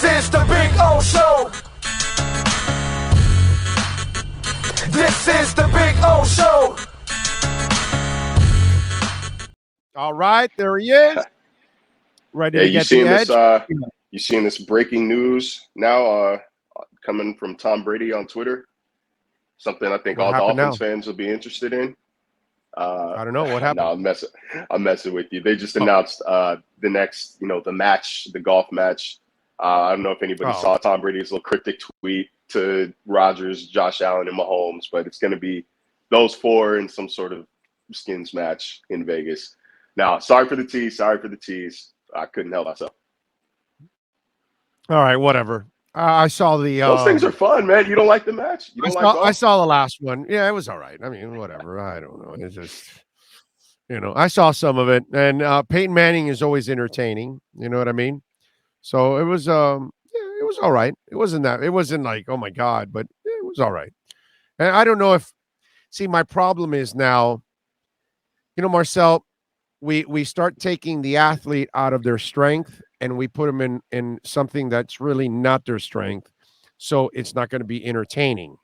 is the Big O Show. This is the Big O Show. All right, there he is. Ready to get the edge. You seeing this breaking news now coming from Tom Brady on Twitter? Something I think all Dolphins fans will be interested in. I don't know what happened. No, I'm messing with you. They just announced the next, the match, the golf match. I don't know if anybody saw Tom Brady's little cryptic tweet to Rodgers, Josh Allen, and Mahomes, but it's going to be those four in some sort of skins match in Vegas. Now, sorry for the tease. I couldn't help myself. All right, whatever. I saw the. Those things are fun, man. You don't like the match? I saw the last one. Yeah, it was all right. I mean, whatever. I don't know. It's just, I saw some of it, and Peyton Manning is always entertaining. You know what I mean? So it was, it was all right. It wasn't like, oh my God, but it was all right. And I don't know my problem is now, Marcel, we start taking the athlete out of their strength and we put them in something that's really not their strength. So it's not going to be entertaining.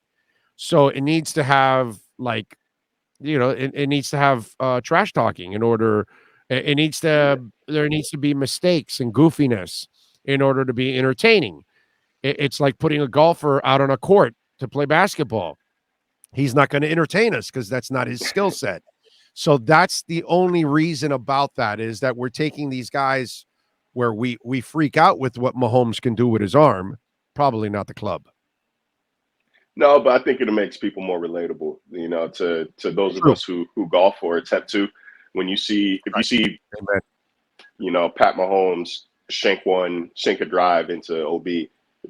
So it needs to have it needs to have trash talking in order. There needs to be mistakes and goofiness in order to be entertaining. It's like putting a golfer out on a court to play basketball. He's not going to entertain us because that's not his skill set. So that's the only reason about that is that we're taking these guys where we freak out with what Mahomes can do with his arm, probably not the club. No, but I think it makes people more relatable, to those of us who golf or attempt to. When you see, Pat Mahomes shank a drive into OB,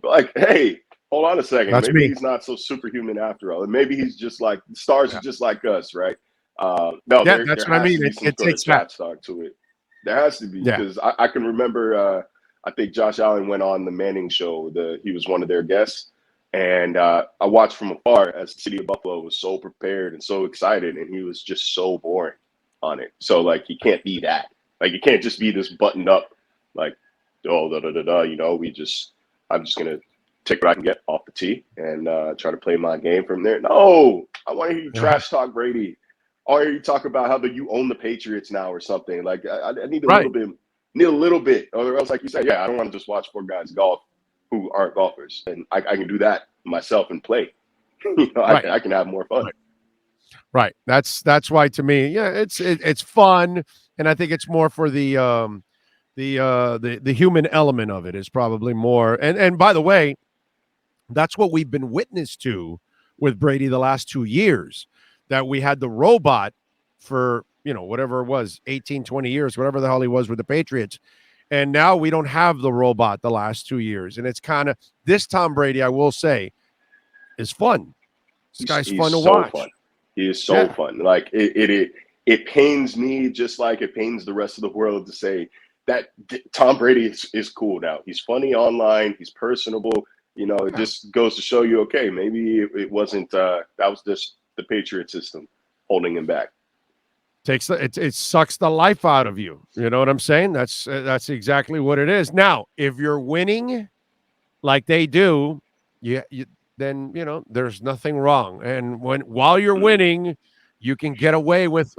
like, hey, hold on a second. Maybe he's not so superhuman after all. And maybe he's just like stars are just like us, right? That's what I mean. It takes chat stock to it. There has to be because I can remember. I think Josh Allen went on the Manning show. He was one of their guests, and I watched from afar as the city of Buffalo was so prepared and so excited, and he was just so boring on it. So like he can't be that. Like you can't just be this buttoned up, like I'm just gonna take what I can get off the tee and try to play my game from there. No, I want to hear you trash talk Brady. Or you talk about how you own the Patriots now or something. Like I need a little bit, or else, like you said, I don't want to just watch four guys golf who aren't golfers, and I can do that myself and play. I can have more fun. Right. That's why to me, it's fun, and I think it's more for the human element of it is probably more. And by the way, that's what we've been witness to with Brady the last 2 years. That we had the robot for, whatever it was, 18, 20 years, whatever the hell he was with the Patriots. And now we don't have the robot the last 2 years. And it's kind of, this Tom Brady, I will say, is fun. This guy's fun to watch. Fun. He is so fun. Like, it pains me just like it pains the rest of the world to say that Tom Brady is cool now. He's funny online. He's personable. It just goes to show you, okay, maybe it wasn't, that was just the Patriot system holding him back. It sucks the life out of you. You know what I'm saying? That's exactly what it is. Now, if you're winning like they do, then there's nothing wrong. And while you're winning, you can get away with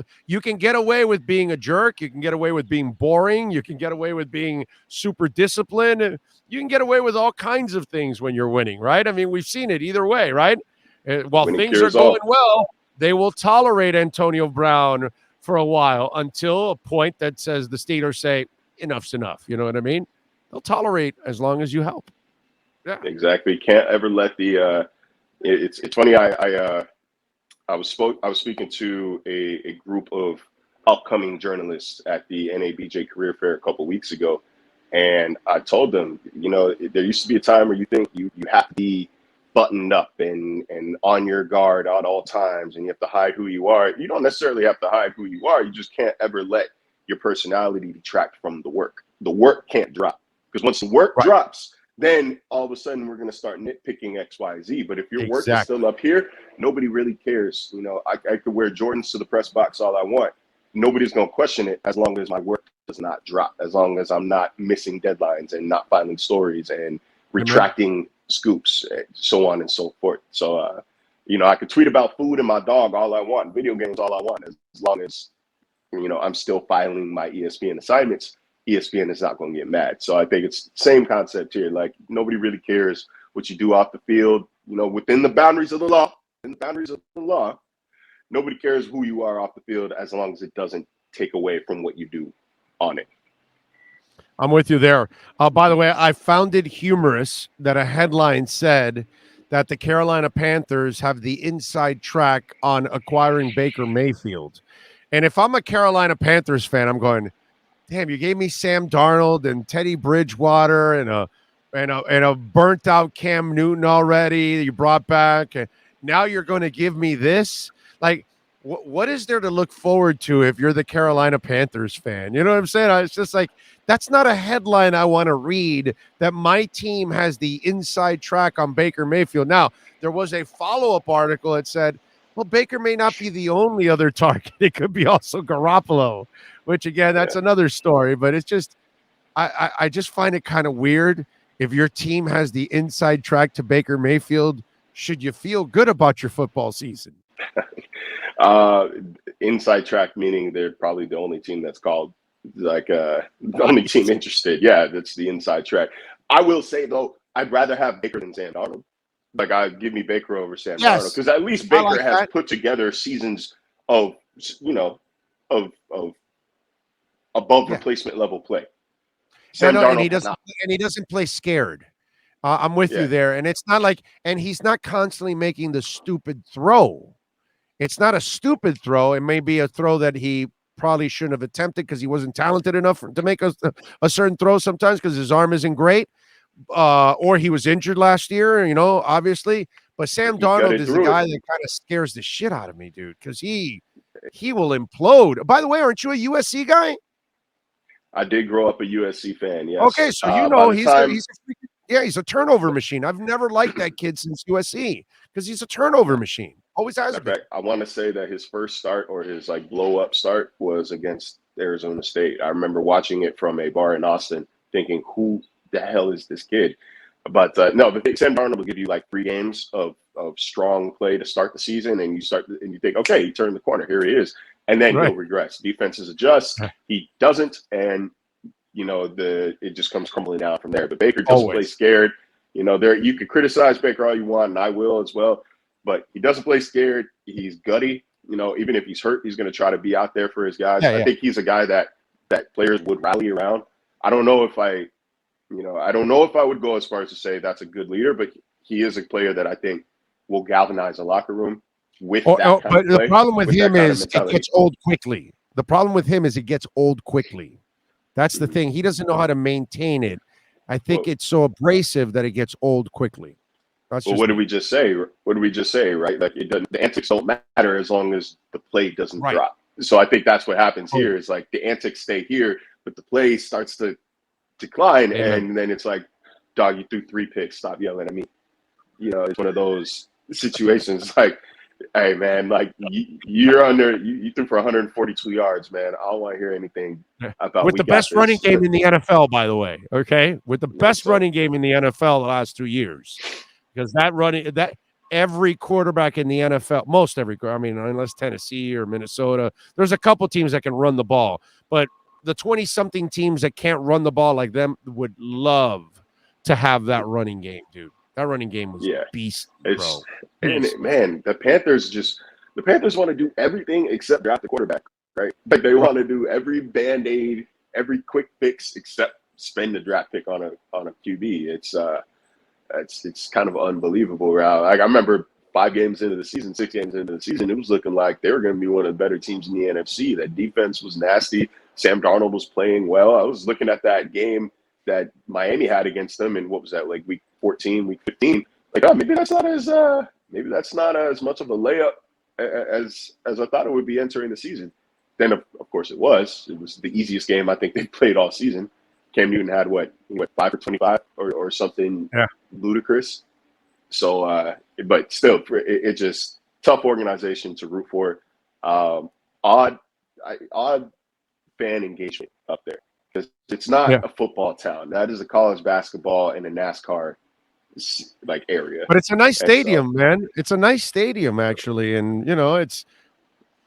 being a jerk. You can get away with being boring. You can get away with being super disciplined. You can get away with all kinds of things when you're winning, right? I mean, we've seen it either way, right? While things are going well, they will tolerate Antonio Brown for a while until a point that says the Steelers say, enough's enough. You know what I mean? They'll tolerate as long as you help. Yeah, exactly. Can't ever let the it's funny. I was speaking to a group of upcoming journalists at the NABJ Career Fair a couple weeks ago, and I told them, there used to be a time where you think you have to be buttoned up and on your guard at all times, and you have to hide who you are. You don't necessarily have to hide who you are. You just can't ever let your personality detract from the work. The work can't drop, because once the work drops, then all of a sudden we're going to start nitpicking X, Y, Z. But if your work is still up here, nobody really cares. I could wear Jordans to the press box all I want. Nobody's going to question it as long as my work does not drop, as long as I'm not missing deadlines and not filing stories and retracting scoops, so on and so forth. So, I could tweet about food and my dog all I want, video games all I want, as long as, I'm still filing my ESPN assignments. ESPN is not going to get mad. So I think it's the same concept here. Like, nobody really cares what you do off the field, within the boundaries of the law. Nobody cares who you are off the field as long as it doesn't take away from what you do on it. I'm with you there. By the way, I found it humorous that a headline said that the Carolina Panthers have the inside track on acquiring Baker Mayfield. And if I'm a Carolina Panthers fan, I'm going, damn, you gave me Sam Darnold and Teddy Bridgewater and a burnt out Cam Newton already that you brought back. And now you're going to give me this? Like, what is there to look forward to if you're the Carolina Panthers fan? You know what I'm saying? It's just like, that's not a headline I want to read, that my team has the inside track on Baker Mayfield. Now, there was a follow-up article that said, well, Baker may not be the only other target. It could be also Garoppolo, which, again, that's another story. But it's just, I just find it kind of weird. If your team has the inside track to Baker Mayfield, should you feel good about your football season? Inside track, meaning they're probably the only team that's called, the only team interested. Yeah, that's the inside track. I will say, though, I'd rather have Baker than Sam Darnold. Like, I'd give me Baker over Sam Darnold, because at least Baker has put together seasons of, of above replacement level play. Sam Darnold and he doesn't play scared. I'm with you there. And it's not like, and he's not constantly making the stupid throw. It's not a stupid throw. It may be a throw that he probably shouldn't have attempted because he wasn't talented enough to make a certain throw sometimes because his arm isn't great. Or he was injured last year, obviously. But Sam Darnold is the guy that kind of scares the shit out of me, dude, because he will implode. By the way, aren't you a USC guy? I did grow up a USC fan, yes. Okay, so he's a turnover machine. I've never liked that kid since USC because he's a turnover machine. Always has been. I want to say that his first start, or his blow up start, was against Arizona State. I remember watching it from a bar in Austin, thinking, who the hell is this kid? But no, the Sam Darnold will give you 3 games of strong play to start the season, and you think, okay, he turned the corner. Here he is, and then he'll regress. Defenses adjust. He doesn't, and it just comes crumbling down from there. But Baker doesn't play scared. You could criticize Baker all you want, and I will as well. But he doesn't play scared. He's gutty. Even if he's hurt, he's going to try to be out there for his guys. I think he's a guy that players would rally around. I don't know if I would go as far as to say that's a good leader, but he is a player that I think will galvanize a locker room with that kind of play. But the problem with him is it gets old quickly. The problem with him is it gets old quickly. That's the thing. He doesn't know how to maintain it. I think it's so abrasive that it gets old quickly. What did we just say? Right? Like, the antics don't matter as long as the play doesn't drop. So I think that's what happens here. Is like the antics stay here, but the play starts to decline, and then it's like, dog, you threw 3 picks. Stop yelling at me. It's one of those situations. Like, hey man, you threw for 142 yards, man. I don't want to hear anything about with the best running game in the NFL, by the way. Okay, with the best running game in the NFL the last 2 years. Because that every quarterback in the NFL, unless Tennessee or Minnesota, there's a couple teams that can run the ball, but the 20-something teams that can't run the ball like them would love to have that running game, dude. That running game was beast, bro. Man, the Panthers want to do everything except draft the quarterback, right? Like, they want to do every Band-Aid, every quick fix except spend a draft pick on a QB. It's kind of unbelievable. Like, I remember 6 games into the season, it was looking like they were going to be one of the better teams in the NFC. That defense was nasty. Sam Darnold was playing well. I was looking at that game that Miami had against them, and what was that, like week 14, week 15? Like, oh, maybe that's not as much of a layup as I thought it would be entering the season. Then of course it was the easiest game I think they played all season. Cam Newton had what 5 for 25 or something ludicrous. So, but still, it just tough organization to root for. Odd fan engagement up there. because it's not Yeah. a football town. That is a college basketball and a NASCAR like area. But it's a nice And so, stadium, man. It's a nice stadium, actually, and it's.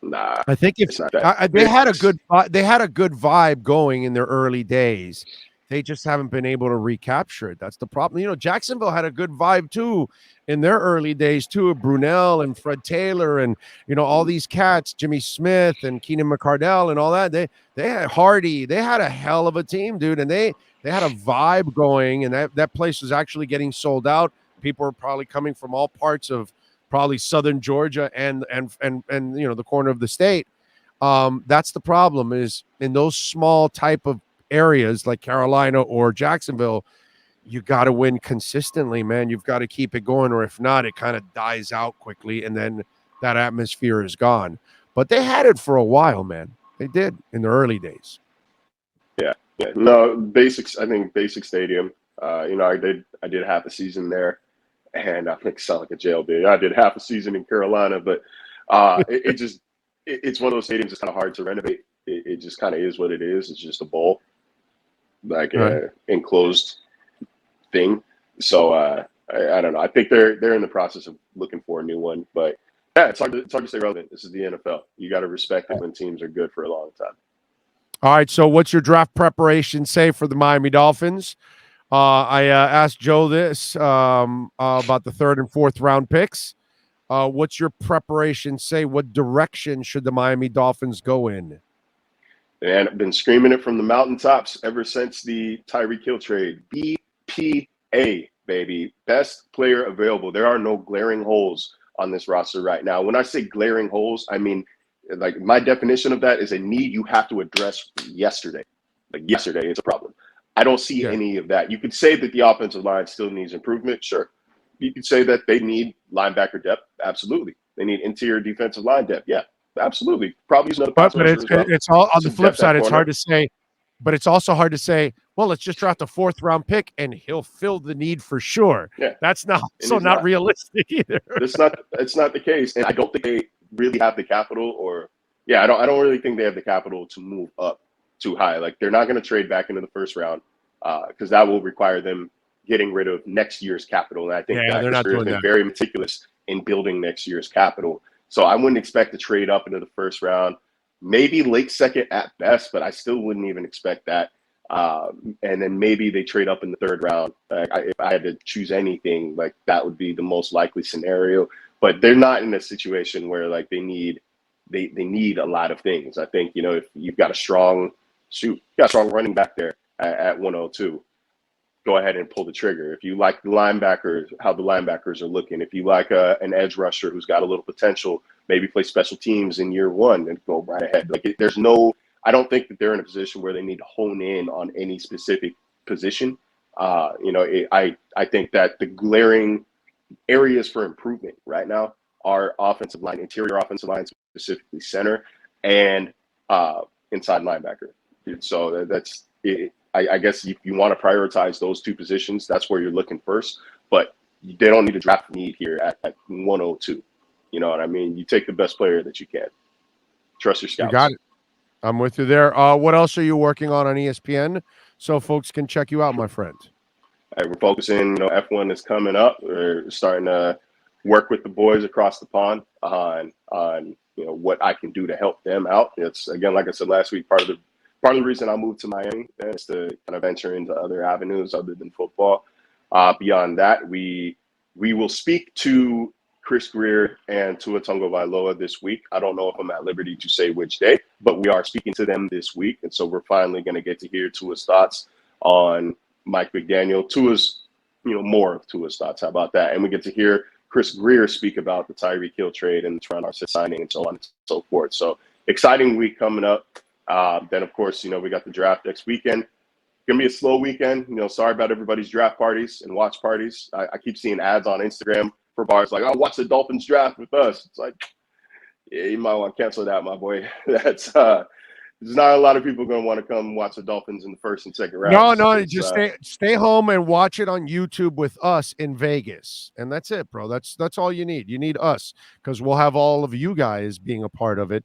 nah, I think it's not that. they had a good vibe going in their early days. They just haven't been able to recapture it. That's the problem. Jacksonville had a good vibe too in their early days too. Brunel and Fred Taylor and all these cats, Jimmy Smith and Keenan McCardell and all that. They had Hardy. They had a hell of a team, dude, and they had a vibe going, and that place was actually getting sold out. People were probably coming from all parts of probably southern Georgia and the corner of the state. That's the problem, is in those small type of areas like Carolina or Jacksonville, you got to win consistently, man. You've got to keep it going, or if not, it kind of dies out quickly, and then that atmosphere is gone. But they had it for a while, man. They did in the early days. Yeah. No, basics. I think Basic Stadium. I did half a season there, and I think it sounded like a jail bid. I did half a season in Carolina, but it's one of those stadiums that's kind of hard to renovate. It just kind of is what it is. It's just a bowl, like an enclosed thing. So I don't know. I think they're in the process of looking for a new one, but yeah, it's hard to stay relevant. This is the NFL. You got to respect it when teams are good for a long time. All right. So what's your draft preparation say for the Miami Dolphins? I asked Joe this about the 3rd and 4th round picks. What's your preparation say? What direction should the Miami Dolphins go in? And I've been screaming it from the mountaintops ever since the Tyreek Hill trade. BPA, baby. Best player available. There are no glaring holes on this roster right now. When I say glaring holes, I mean, like, my definition of that is a need you have to address yesterday. Like, yesterday, it's a problem. I don't see any of that. You could say that the offensive line still needs improvement. Sure. You could say that they need linebacker depth. Absolutely. They need interior defensive line depth. Yeah, absolutely. Probably use another pass But rusher as well. it's all on the flip side. It's corner. hard to say, but it's also hard to say, well, let's just draft a 4th round pick and he'll fill the need for sure. Yeah. That's not realistic either. It's not the case. And I don't think they really have the capital I don't really think they have the capital to move up too high. Like, they're not going to trade back into the 1st round because that will require them getting rid of next year's capital. And I think they're not doing that. Very meticulous in building next year's capital. So I wouldn't expect to trade up into the 1st round, maybe late 2nd at best, but I still wouldn't even expect that. And then maybe they trade up in the 3rd round. If I had to choose anything, like, that would be the most likely scenario. But they're not in a situation where, like, they need a lot of things. I think, if you've got a strong running back there at 102, go ahead and pull the trigger. If you like the linebackers, how the linebackers are looking, if you like an edge rusher who's got a little potential, maybe play special teams in year 1 and go right ahead. Like, I don't think that they're in a position where they need to hone in on any specific position. I think that the glaring areas for improvement right now are offensive line, interior offensive line, specifically center, and inside linebacker. So that's it. I guess if you want to prioritize those 2 positions, that's where you're looking first. But they don't need a draft need here at 102. You know what I mean? You take the best player that you can. Trust your scouts. You got it. I'm with you there. What else are you working on ESPN so folks can check you out, my friend? We're focusing, F1 is coming up. We're starting to work with the boys across the pond on what I can do to help them out. It's, again, like I said last week, part of the reason I moved to Miami is to kind of venture into other avenues other than football. Beyond that, we will speak to Chris Greer and Tua Tagovailoa this week. I don't know if I'm at liberty to say which day, but we are speaking to them this week. And so we're finally going to get to hear Tua's thoughts on Mike McDaniel. More of Tua's thoughts. How about that? And we get to hear Chris Greer speak about the Tyreek Hill trade and the Trent Arce signing and so on and so forth. So exciting week coming up. Then, of course, we got the draft next weekend. Going to be a slow weekend. Sorry about everybody's draft parties and watch parties. I keep seeing ads on Instagram for bars like, "Oh, watch the Dolphins draft with us." It's like, yeah, you might want to cancel that, my boy. That's there's not a lot of people going to want to come watch the Dolphins in the 1st and 2nd round. No, just stay home and watch it on YouTube with us in Vegas, and that's it, bro. That's all you need. You need us because we'll have all of you guys being a part of it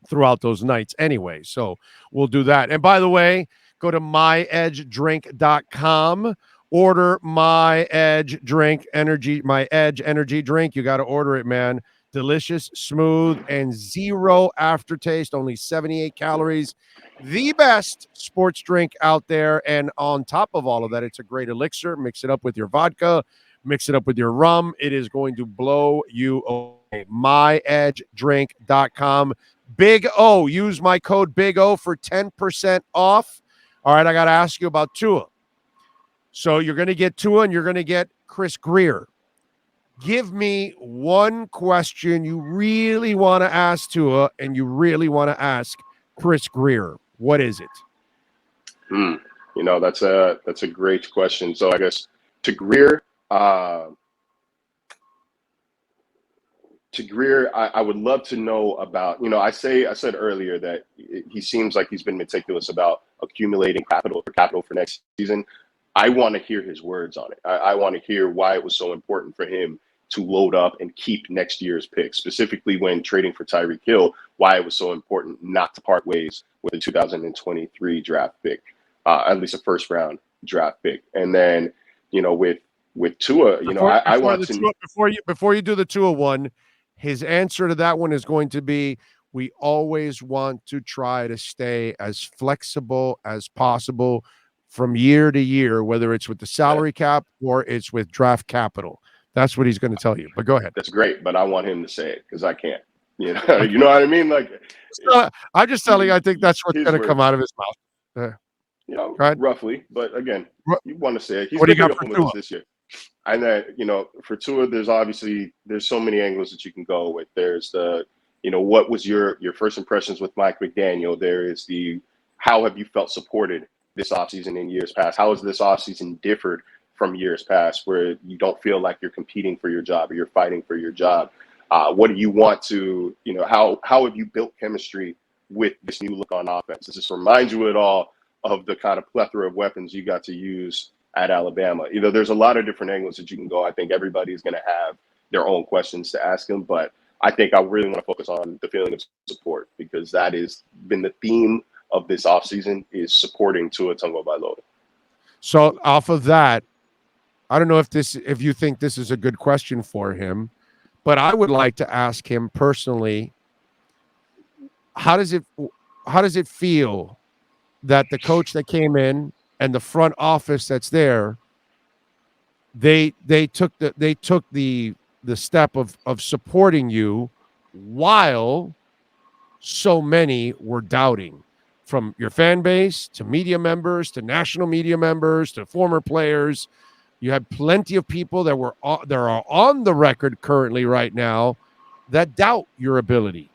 throughout those nights anyway. So we'll do that. And by the way, Go to myedgedrink.com. Order My Edge Drink Energy, My Edge Energy Drink. You got to order it, man. Delicious, smooth, and zero aftertaste. Only 78 calories. The best sports drink out there. And on top of all of that, it's a great elixir. Mix it up with your vodka. Mix it up with your rum. It is going to blow you away. MyEdgeDrink.com. Big O. Use my code Big O for 10% off. All right, I got to ask you about Tua. So you're going to get Tua and you're going to get Chris Greer. Give me one question you really want to ask Tua and you really want to ask Chris Greer. What is it? You know, that's a great question. So I guess to Greer, I would love to know about, you know, I said earlier that he seems like he's been meticulous about accumulating capital for next season. I want to hear his words on it. I want to hear why it was so important for him to load up and keep next year's pick, specifically when trading for Tyreek Hill, why it was so important not to part ways with a 2023 draft pick, at least a first round draft pick. And then, you know, with Tua, you know, I want to before you do the Tua one, his answer to that one is going to be, we always want to try to stay as flexible as possible from year to year, whether it's with the salary cap or it's with draft capital. That's what he's going to tell you. But go ahead. That's great, but I want him to say it because I can't. You know, you know what I mean? Like, I'm just telling you, I think that's what's going to come out of his mouth. You know, roughly. But again, you want to say it. He's what do you got for Tua this year? And then, you know, for Tua, there's so many angles that you can go with. There's the, you know, what was your first impressions with Mike McDaniel? There is the, how have you felt supported this offseason in years past? How has this offseason differed from years past where you don't feel like you're competing for your job or you're fighting for your job? What do you want to, you know, how have you built chemistry with this new look on offense? Does this remind you at all of the kind of plethora of weapons you got to use at Alabama? You know, there's a lot of different angles that you can go. I think everybody's going to have their own questions to ask him, but I think I really want to focus on the feeling of support because that has been the theme of this offseason, is supporting Tua Tagovailoa. So off of that, I don't know if you think this is a good question for him, but I would like to ask him personally, how does it feel that the coach that came in and the front office that's there, they took the step of supporting you while so many were doubting, from your fan base to media members to national media members to former players. You had plenty of people that are on the record currently right now that doubt your ability,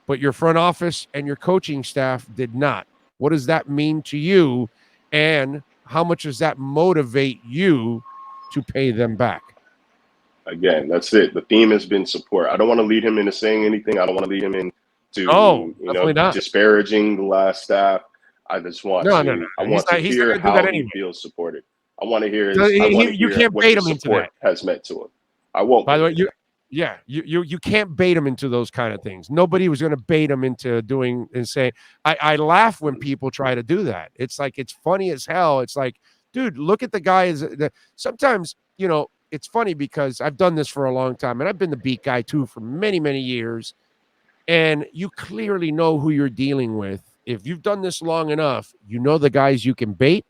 but your front office and your coaching staff did not. What does that mean to you, and how much does that motivate you to pay them back? Again, that's it. The theme has been support. I don't want to lead him into saying anything. I don't want to lead him into disparaging the last staff. I just want to hear how he feels supported. I want to hear what the support has meant to him. I won't. By the way, you can't bait him into those kind of things. Nobody was going to bait him into doing and saying. I laugh when people try to do that. It's like, it's funny as hell. It's like, dude, look at the guys. Sometimes, you know, it's funny because I've done this for a long time, and I've been the beat guy too for many, many years. And you clearly know who you're dealing with. If you've done this long enough, you know the guys you can bait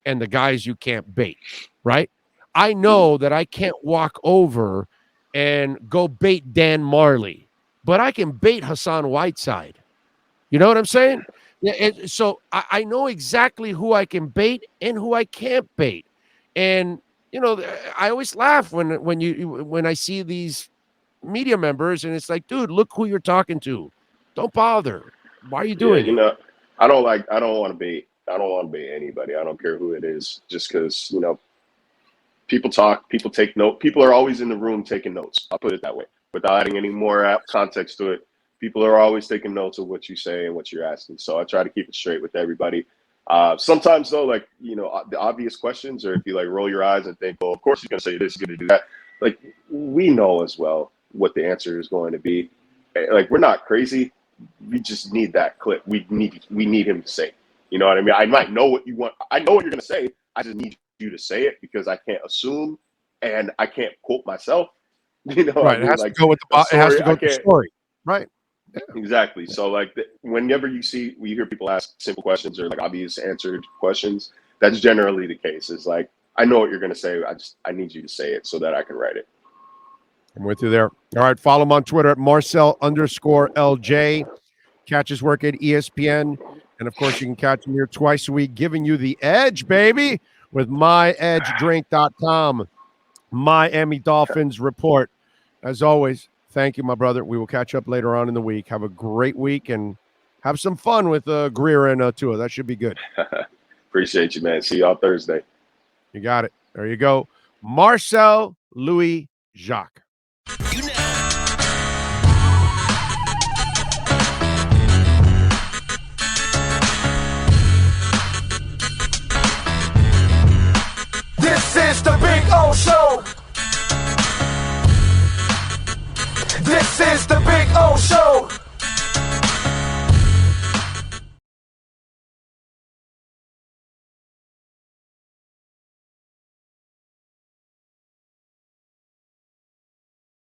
and the guys you can't bait, right? I know that I can't walk over and go bait Dan Marley, but I can bait Hassan Whiteside. You know what I'm saying? So I know exactly who I can bait and who I can't bait. And, you know, I always laugh when I see these media members, and it's like, dude, look who you're talking to. Don't bother. Why are you doing it? You know, I don't want to bait anybody. I don't care who it is, just because, you know, people talk, people take note. People are always in the room taking notes. I'll put it that way. Without adding any more context to it, people are always taking notes of what you say and what you're asking. So I try to keep it straight with everybody. Sometimes, though, like, you know, the obvious questions, or if you like roll your eyes and think, well, of course he's going to say this, he's going to do that. Like, we know as well what the answer is going to be. Like, we're not crazy. We just need that clip. We need him to say, You know what I mean? I might know what you want. I know what you're going to say. I just need you to say it because I can't assume and I can't quote myself. You know, right? I mean? It has like to go with the story, it has to go with the story, right? Yeah. Exactly. So like whenever you hear people ask simple questions or like obvious answered questions, that's generally the case. It's like, I know what you're going to say. I need you to say it so that I can write it. I'm with you there. All right. Follow him on Twitter at Marcel_LJ. Catch his work at ESPN. And of course, you can catch him here twice a week, giving you the edge, baby, with myedgedrink.com. Miami Dolphins report. As always, thank you, my brother. We will catch up later on in the week. Have a great week and have some fun with Greer and Tua. That should be good. Appreciate you, man. See y'all Thursday. You got it. There you go. Marcel Louis-Jacques. This is the Big O Show. This is the Big O Show.